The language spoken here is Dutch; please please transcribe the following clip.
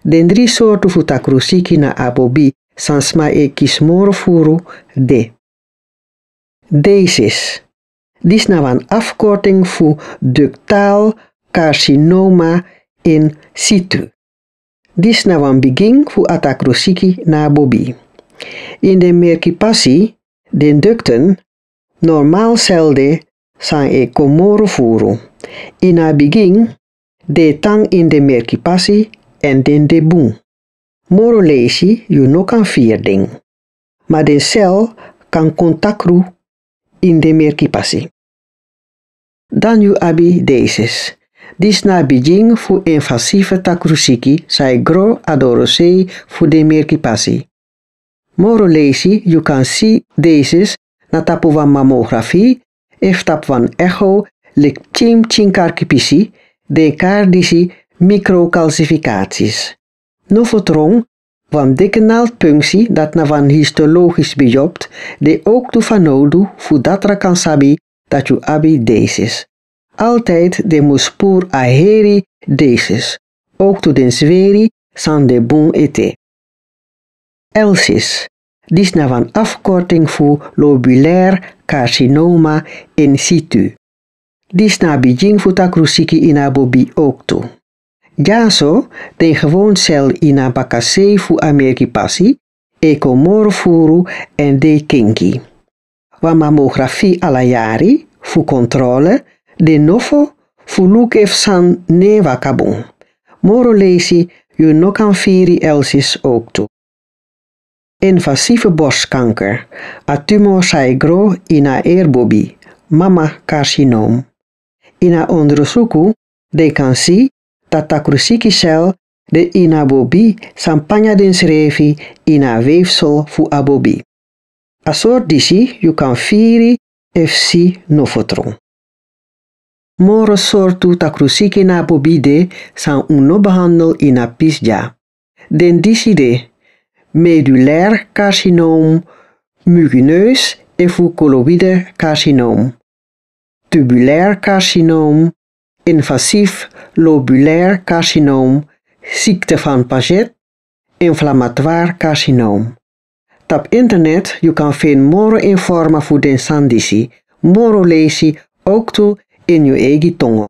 Den 3 soorten fu takrusiki na abobi sansma e kismoro furu de. DESIS. Dis nou een afkorting voor ductaal carcinoma in situ. Dis nou een begin voor atakrusiki na abobi. In de merkipasi, den ducten, normaal celde zijn e komoro furu. In a begin, de tang in de merkipasi en den debun. Moro lesi you no kan vierding. Maar den cel kan kontakru in de merkipasi. Dan you abi DESIS. Dis na begin fu invasieve takrusiki sai gro adorosei fu de merkipasi. Moro lesi you kan see DESIS na tapu van mammografie ef tap van echo lik chim chinkarkipisi de kaardisi microcalcificaties. No vertrong van dikke naaldpunctie dat na van histologisch bejopt de ook tu van nodu fu datra kan sabi dat you abi DESIS. Altijd de moespoor aheri DESIS, ook tu den zweri san de bon ete. ELSIS, dis na van afkorting voor lobulair carcinoma in situ. Dis na bijing fu takrusiki in abobi ook toe. Jaso, den gewoon cel in a bakase fu amerikipasi, e komoro furu en de kinki. Wa mammografie alayari, fu controle, de nofo, fu lukef san ne wakabon. Moro lesi, you no kan firi ELSIS ook toe. Invasieve borstkanker, a tumor sai gro in a eerbobi, mama carcinoom. In a onderzoeku, de kan si, dat takrusiki cel de in abobi sampanya den srevi in a weefsel fu abobi. A soort disi, you kan firi FC nofotron. Moro soortu takrusiki na abobi de san uno behandel in a pisja. Den disi de medulair carcinoom, mugineus en fu coloïde carcinoom. Tubulair carcinoom, invasief lobulair carcinoom, ziekte van Paget, inflammatoire carcinoom. Tap internet you kan vinden moro informa fu den sandisi, moro lesi ook toe in je eigen tongo.